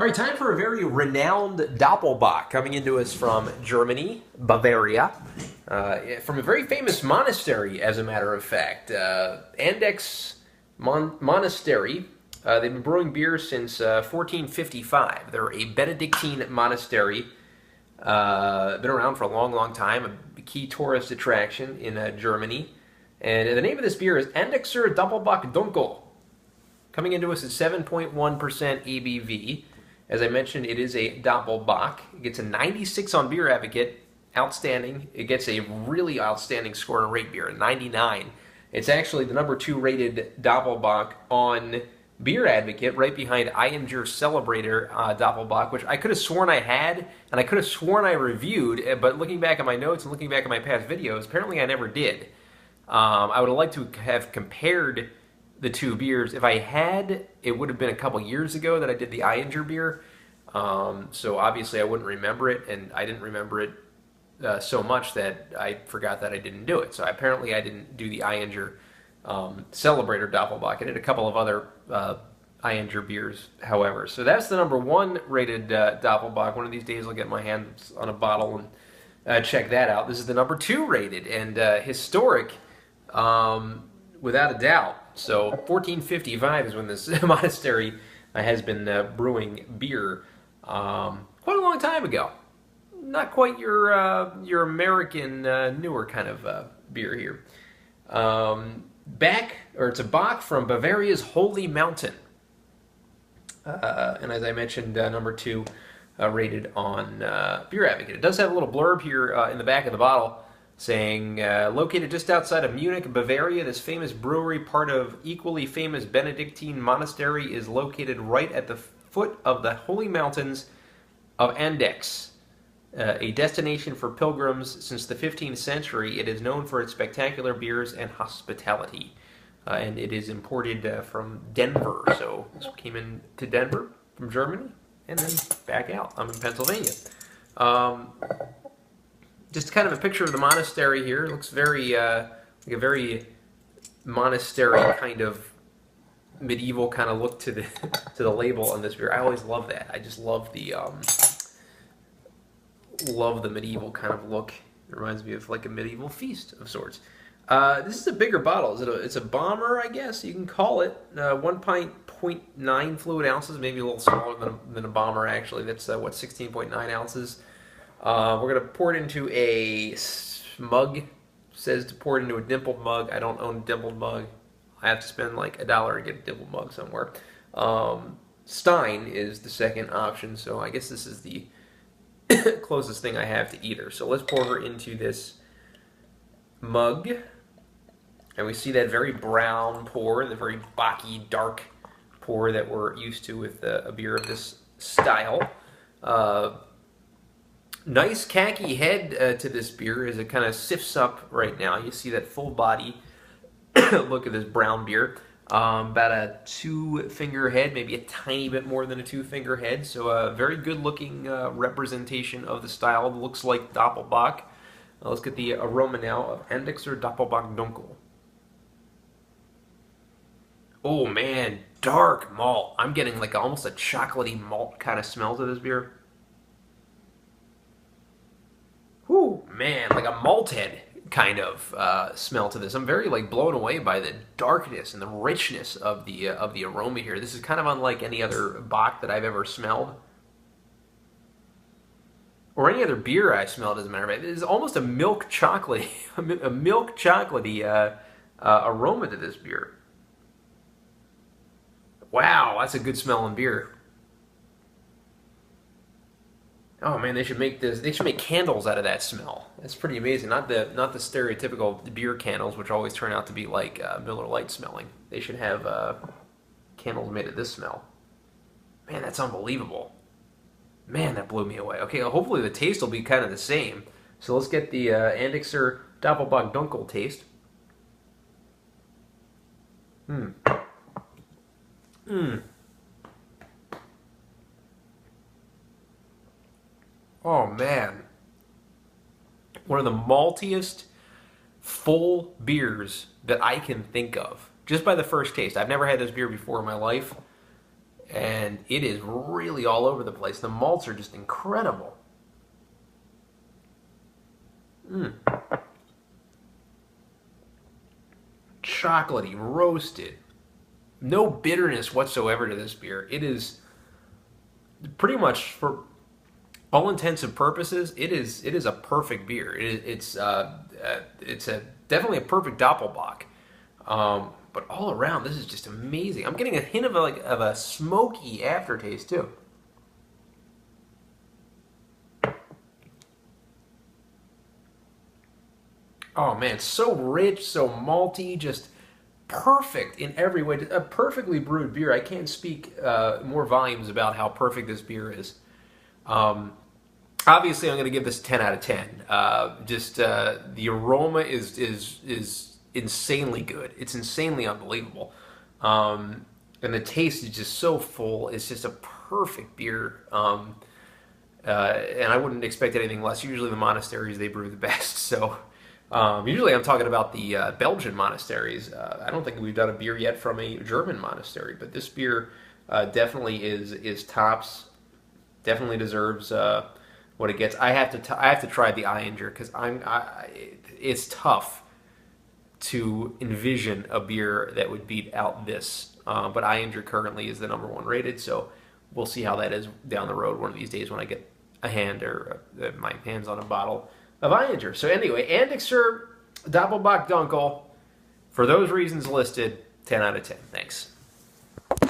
All right, time for a very renowned Doppelbock coming into us from Germany, Bavaria, from a very famous monastery, as a matter of fact. Andechser Monastery. They've been brewing beer since 1455. They're a Benedictine monastery. Been around for a long, long time. A key tourist attraction in Germany. And the name of this beer is Andechser Doppelbock Dunkel. Coming into us at 7.1% ABV. As I mentioned, it is a Doppelbock. It gets a 96 on Beer Advocate. Outstanding. It gets a really outstanding score on Rate Beer, a 99. It's actually the number 2 rated Doppelbock on Beer Advocate, right behind Andechser Celebrator Doppelbock, which I could have sworn I had, and I could have sworn I reviewed, but looking back at my notes and looking back at my past videos, apparently I never did. I would have liked to have compared the two beers. If I had, it would have been a couple years ago that I did the Andechser beer. So obviously I wouldn't remember it, and I didn't remember it so much that I forgot that I didn't do it. So apparently I didn't do the Andechser Celebrator Doppelbock. I did a couple of other Andechser beers, however. So that's the number 1 rated Doppelbock. One of these days I'll get my hands on a bottle and check that out. This is the number 2 rated and historic, without a doubt. So 1455 is when this monastery has been brewing beer. Quite a long time ago. Not quite your American newer kind of beer here. It's a bock from Bavaria's Holy Mountain. And as I mentioned, number 2 rated on Beer Advocate. It does have a little blurb here in the back of the bottle saying, located just outside of Munich, Bavaria, this famous brewery, part of equally famous Benedictine monastery, is located right at the foot of the holy mountains of Andechser. A destination for pilgrims since the 15th century, it is known for its spectacular beers and hospitality. And it is imported from Denver. So this came into Denver from Germany and then back out. I'm in Pennsylvania. Just kind of a picture of the monastery here. It looks very like a very monastery kind of medieval kind of look to the label on this beer. I always love that. I just love the medieval kind of look. It reminds me of like a medieval feast of sorts. This is a bigger bottle. It's a bomber, I guess you can call it. 1.9 fluid ounces, maybe a little smaller than a bomber actually. That's 16.9 ounces. We're going to pour it into a mug. It says to pour it into a dimpled mug. I don't own a dimpled mug. I have to spend like $1 to get a dimpled mug somewhere. Stein is the second option, so I guess this is the closest thing I have to either. So let's pour her into this mug. And we see that very brown pour, the very bocky, dark pour that we're used to with a beer of this style. Nice khaki head to this beer as it kind of sifts up right now. You see that full body look at this brown beer. About a 2-finger head, maybe a tiny bit more than a 2-finger head. So a very good looking representation of the style. It looks like Doppelbock. Let's get the aroma now of Andechser Doppelbock Dunkel. Oh man, dark malt. I'm getting like almost a chocolatey malt kind of smell to this beer. Whew, man, like a malt head kind of smell to this. I'm very like blown away by the darkness and the richness of the aroma here. This is kind of unlike any other bock that I've ever smelled, or any other beer I smelled. As a matter of fact, it is almost a milk chocolate, a milk chocolatey aroma to this beer. Wow, that's a good smelling beer. Oh man, they should make this. They should make candles out of that smell. That's pretty amazing. Not the stereotypical beer candles, which always turn out to be like Miller Lite smelling. They should have candles made of this smell. Man, that's unbelievable. Man, that blew me away. Okay, well, hopefully the taste will be kind of the same. So let's get the Andechser Doppelbock Dunkel taste. Oh man, one of the maltiest, full beers that I can think of, just by the first taste. I've never had this beer before in my life, and it is really all over the place. The malts are just incredible. Chocolatey, roasted. No bitterness whatsoever to this beer. It is pretty much, for all intents and purposes, it is a perfect beer. It's definitely a perfect Doppelbock. But all around, this is just amazing. I'm getting a hint of a smoky aftertaste too. Oh man, so rich, so malty, just perfect in every way. A perfectly brewed beer. I can't speak more volumes about how perfect this beer is. Obviously, I'm going to give this 10 out of 10. The aroma is insanely good. It's insanely unbelievable. And the taste is just so full. It's just a perfect beer. And I wouldn't expect anything less. Usually the monasteries, they brew the best. So usually I'm talking about the Belgian monasteries. I don't think we've done a beer yet from a German monastery, but this beer definitely is tops. Definitely deserves what it gets. I have to try the Andechser because it's tough to envision a beer that would beat out this. But Andechser currently is the #1 rated, so we'll see how that is down the road one of these days when I get my hands on a bottle of Andechser. So anyway, Andechser Doppelbock Dunkel, for those reasons listed, 10 out of 10. Thanks.